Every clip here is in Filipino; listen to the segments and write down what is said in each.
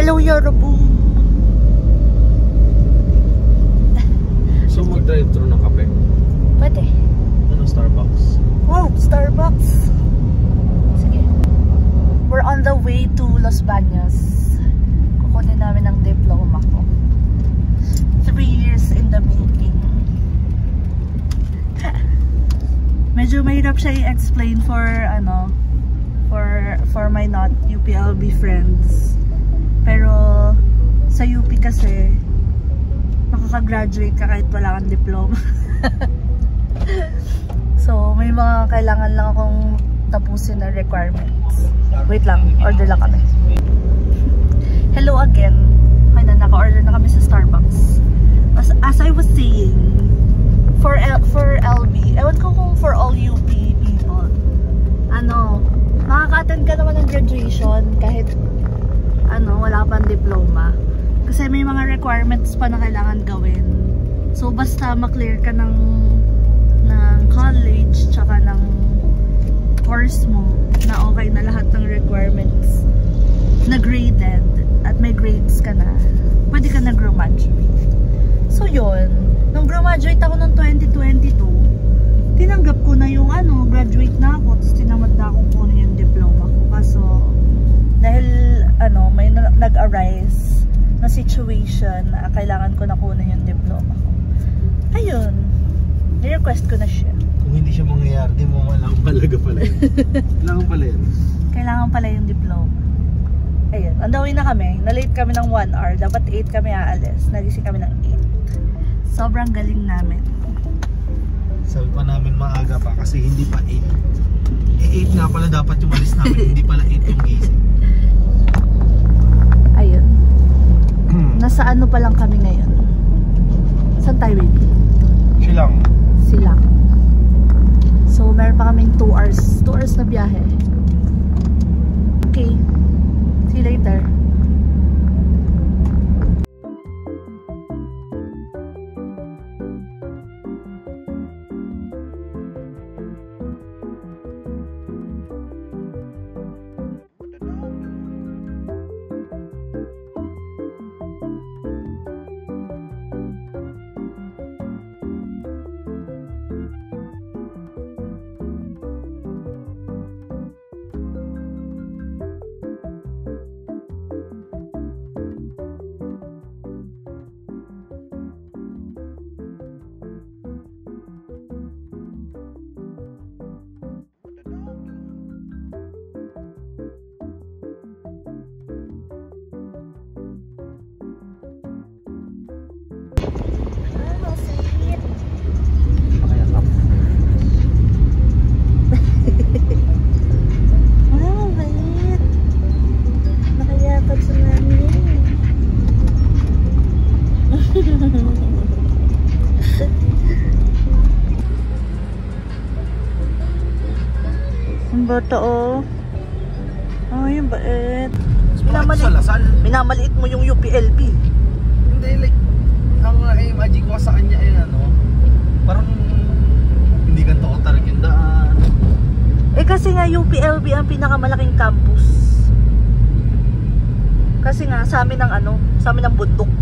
Hello, Yorubu! So, mag-drive-thru ng kape? Pwede. Ano, Starbucks? Wow, Starbucks! Sige. We're on the way to Los Baños. Kukunin namin ang diploma ko. 3 years in the making. Medyo mahirap siya i-explain for ano, for my not UPLB friends. Pero sa UP kasi makaka-graduate ka kahit wala kang diploma. So may mga kailangan lang akong tapusin na requirements. Wait lang, order lang kami. Hello again. Ay na, naka-order na kami sa Starbucks. As I was saying, for LB, ewan ko kung for all UP people, ano, makaka-attend ka naman ng graduation kahit ano, wala pang diploma. Kasi may mga requirements pa na kailangan gawin. So basta ma-clear ka ng college tsaka ng course mo na okay na lahat ng requirements na graded at may grades ka na, pwede ka na graduate. So yun, nung graduate ako noong 2022, tinanggap ko na yung ano, graduate na ako, tapos tinamad na akong kunin yung diploma ko. Kaso dahil ano, may nag-arise na situation na kailangan ko na kunin yung diploma ko. Ayun, ni-request ko na siya. Kung hindi siya mangyayari, di mo walang palaga pala yun. Kailangan pala yun. Kailangan pala yung diploma. Ayun, on the way na kami. Na-late kami ng 1 hour. Dapat 8 kami aalis. Nagising kami ng 8. Sobrang galing namin. Sabi pa namin maaga pa kasi hindi pa 8. Eh 8 nga pala dapat yung alis namin. Hindi pala 8 yung gising. Ayun. Nasa ano pa lang kami ngayon? Saan tayo, baby? Silang. So meron pa kaming 2 hours. 2 hours na biyahe. Okay. See you later. Ang bata oh. Ay, yung bait. Minamaliit mo yung UPLB. Hindi, like, ang imagine ko sa kanya ay ano, parang hindi ganito ko talaga yung daan. Eh kasi nga UPLB ang pinakamalaking campus. Kasi nga sa amin ng ano, sa amin ng bundok.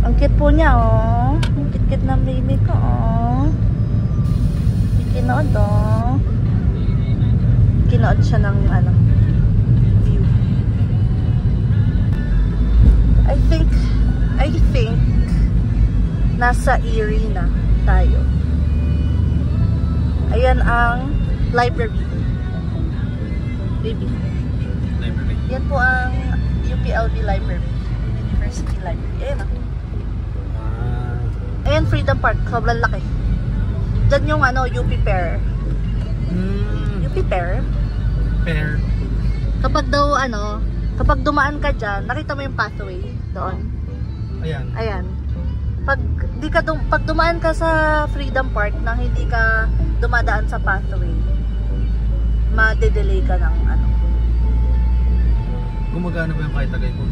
Ang cute po niya oh. Ang cute ng baby ko oh. Kinood oh. Kinood siya ng ano, view. I think nasa Erie na tayo. Ayan ang library. Baby. Library. Yan po ang UPLB library. University library. Ayan ah. Ayan Freedom Park. Sobrang laki. Diyan yung ano, UP Pair. UP Pair? Pair. Kapag daw ano, kapag dumaan ka dyan, nakita mo yung pathway doon. Ayan. Ayan. Pag dumaan ka sa Freedom Park nang hindi ka dumadaan sa pathway, ma-delay ka ng ano. Gumagana ba yung kahit tagay ko?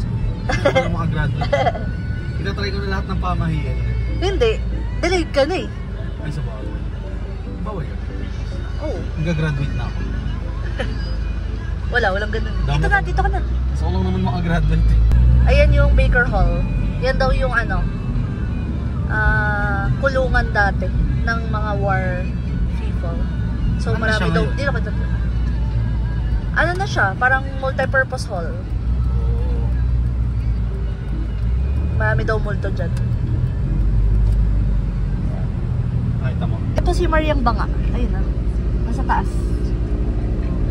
Para makagraduate. Itatry ko na lahat ng pamahiin. Hindi. Delayed ka na eh. Ay, sa bawal. Bawal yun. Oo. Nag-graduate na ako. Walang ganun. Dito ka na. So lang naman makagraduate. Ayan yung Baker Hall. Yan daw yung ano, kulungan dati ng mga war people. So Ano marami siya daw, ngayon? dito ka dito. Ano na siya, parang multi-purpose hall. Marami daw multo dyan. Nakita mo. Ito si Mariang Banga. Ayun na. Nasa taas.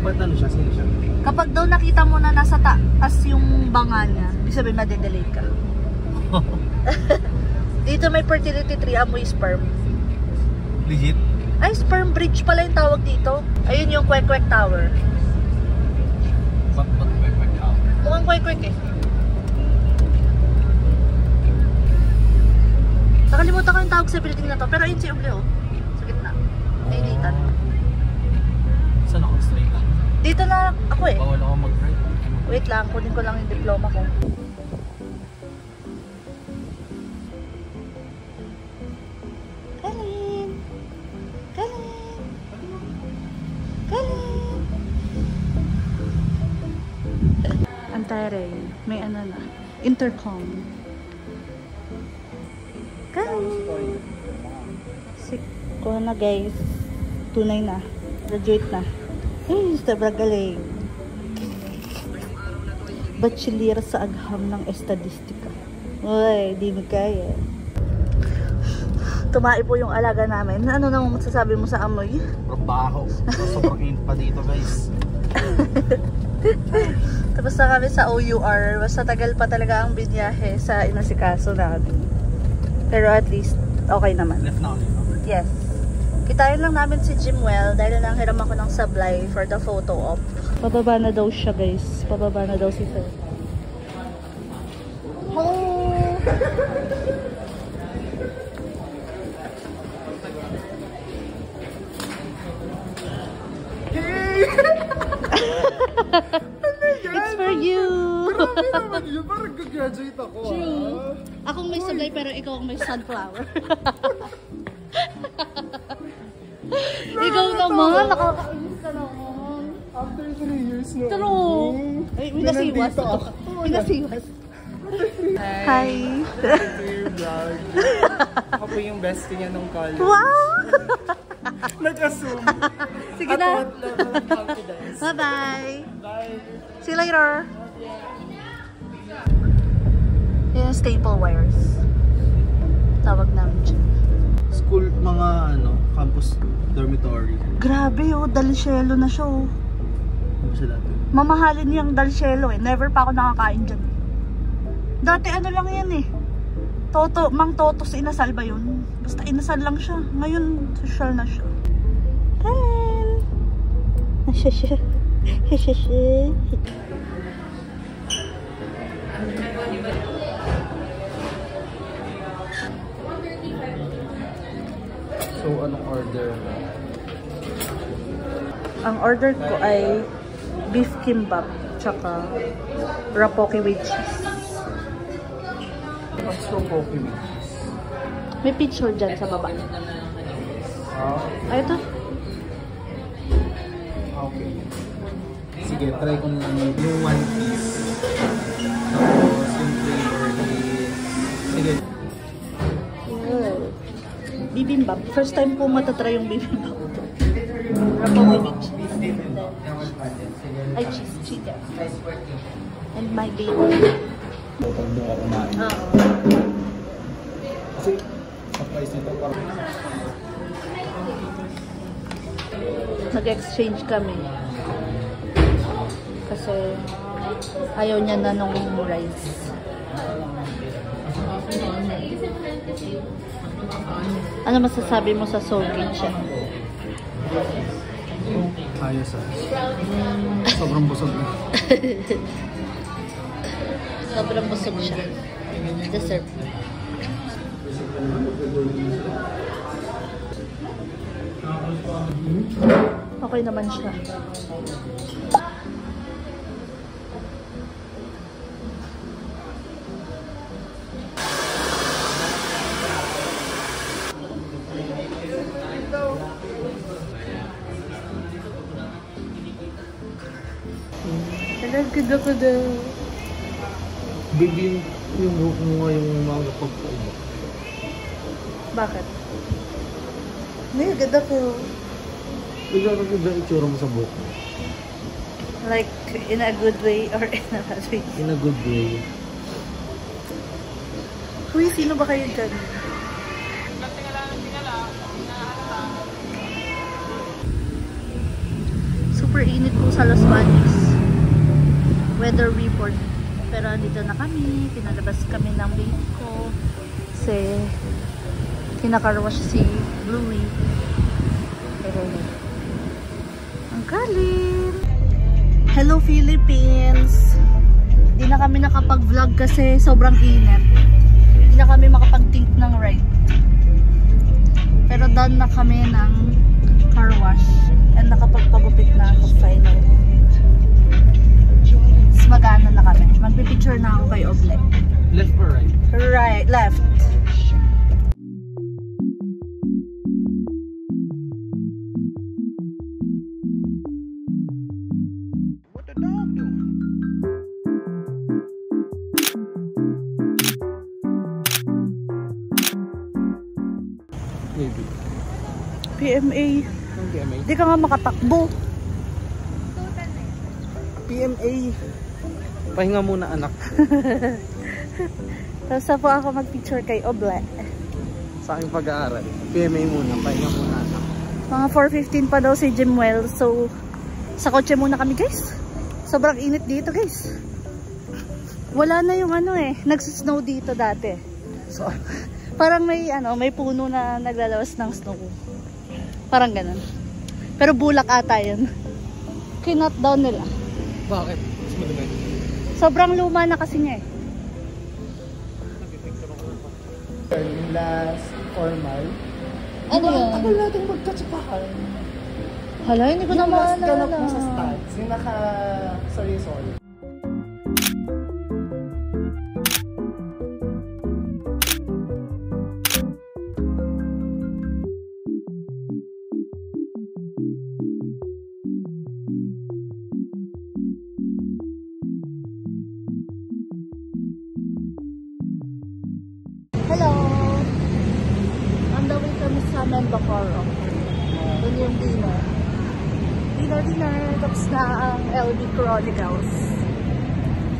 Ba't ano siya? Sino siya? Kapag daw nakita mo na nasa taas yung banga niya, ibig sabihin madedelay ka. Dito may fertility tree, amoy sperm. Legit? Ay, sperm bridge pala yung tawag dito. Ayun yung Kwek-Kwek Tower. Ba't kwek-kwek out? Mukhang Kwek-Kwek eh. Nakalimutan ko yung tawag sa building na to, pero ayun si Uble oh. Sa gitna. Nainitan. Saan ako straight lang? Dito na ako eh. Bawal ako mag-ride. Wait lang, kunin ko lang yung diploma ko. Kalin! Kalin! Kalin! Antay, may ano na. Intercom. Kalin! Kuha na guys. Tunay na. Graduate na. Ay, sobrang galing. Bachelor sa agham ng estadistika. Uy, di mo kaya. Tumai po yung alaga namin. Ano namang masasabi mo sa amoy? Trabaho. Sobrang init pa dito guys. Tapos na kami sa OUR. Basta tagal pa talaga ang binyahe sa inasikaso namin. Pero at least, okay naman. Left na ulit. Yes. Kitain lang namin si Jimwell dahil nanghiram ako ng sablay for the photo op. Pababa na daw siya guys. Pababa na daw si Sir. Hello! It's for you! Grabe naman yun. Parang gagraduate ako. True. Akong may sablay pero ikaw ang may sunflower. Ikaw naman, nakakainis ka naman. After 3 years na. True. Ay, minasiwas. Minasiwas. Hi. Welcome to your vlog. Ako po yung bestie niya nung college. Wow! Nag-assume. Sige At na. what level of confidence. Bye-bye. Bye. See you later. Yung staple wires. Tawag namin dyan. School, mga ano, campus dormitory. Grabe oh, dalsyelo na siya oh. Ano ba siya dati? Mamahalin yung dalsyelo eh. Never pa ako nakakain dyan. Dati ano lang yan eh. Mang Totos inasal ba yun? Basta inasal lang siya. Ngayon, social na siya. Hello! Nasya siya. Nasya siya. So, anong order? Ang order ko ay beef kimbap tsaka rapoki with cheese. What's so poke with cheese? May picture dyan sa baba. Ay, ito. Okay. Sige, try ko na yung one piece. Tapos yung flavor is... Sige. Yeah. Bibimbap. First time ko matatry yung bibimbap. Rapoki with cheese. Ay, cheese. And my baby. Bukod doon ako kumain. Kasi, sa price nito parang... Nag-exchange kami. Kasi ayaw niya na nung rice. Ano masasabi mo sa soul kitchen? Ayos ah. Sobrang busog na. Sobrang busog siya. Dessert. Okay naman siya. Nagkid ako daw. Baby, yung buhok mo nga yung mga pagpaubo. Bakit? Nagkid ako. Nagkakaganda itsura mo sa buhok mo. Like, in a good way or in a bad way? In a good way. Uy, sino ba kayo dyan? Super init po sa Los Baños. Weather report. Pero dito na kami. Pinalabas kami ng baby ko. Kasi kinakarwash si Bluey. Pero ang galing. Hello Philippines! Hindi na kami nakapag-vlog kasi sobrang init. Hindi na kami makapag-think ng ride. Pero done na kami ng car wash. And nakapagpagupit na ako finally. Mas magana na kami. Magpipicture na ako kay Oble. Left or right? Right, left. What the dog doing? Maybe. PMA. Ang PMA? Hindi ka nga makatakbo. PMA. Pahinga muna anak. Tapos na po ako mag-picture kay Oble. Sa aking pag-aaral. PMA muna. Pahinga muna anak. Mga 4:15 pa daw si Jimwell. So, sa kotse muna kami guys. Sobrang init dito guys. Wala na yung ano eh. Nagsusnow dito dati. So, Parang may ano, may puno na naglalawas ng snow. Parang ganun. Pero bulak ata yun. Kinot down nila. bakit? Mas madumi. Sobrang luma na kasi niya eh. Yung last formal. Ano yun? Tagal natin magkatsapahan. Hala, hindi ko na Yung last maalala. ganap mo sa stats. Yung sorry. Hello! On the way kami sa Membacoro. Doon yung dinner. Dinner. Tapos na ang LB Chronicles.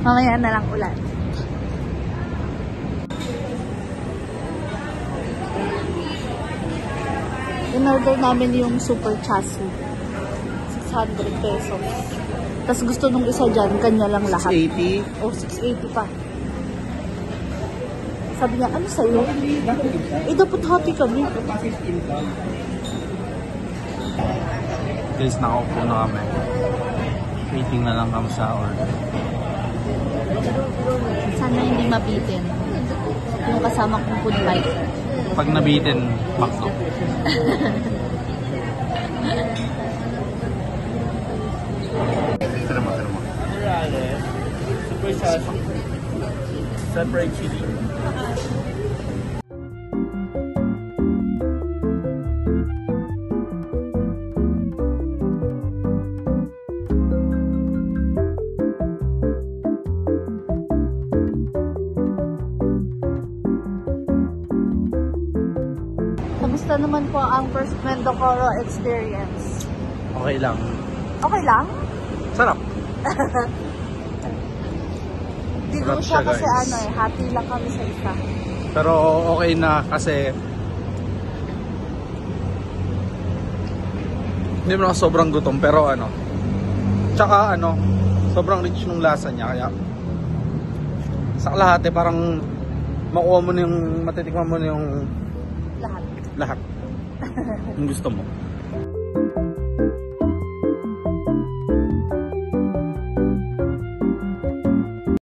Mamaya na lang ulan. In-order namin yung super chasu. 600 pesos. Tapos gusto nung isa dyan, kanya lang lahat. 680. O, 680 pa. Sabi niya, ano sa'yo? Eh, dapat happy kami. Guys, nakaupo na kami. Waiting na lang kami sa order. Sana hindi mabitin. Yung kasama kong food fighter. Pag nabitin, bakto. Tara mo. Super sauce. Separate chili. Kamusta naman po ang first Membacoro experience? Okay lang. Okay lang? Sarap. Di ko Sarap siya siya, kasi guys. ano eh, happy lang kami sa isa. Pero okay na kasi hindi mo na sobrang gutom pero ano. Tsaka ano, sobrang rich nung lasa niya kaya sa lahat parang makuha mo na yung matitikman mo na yung Lahat. lahat. Yung gusto mo.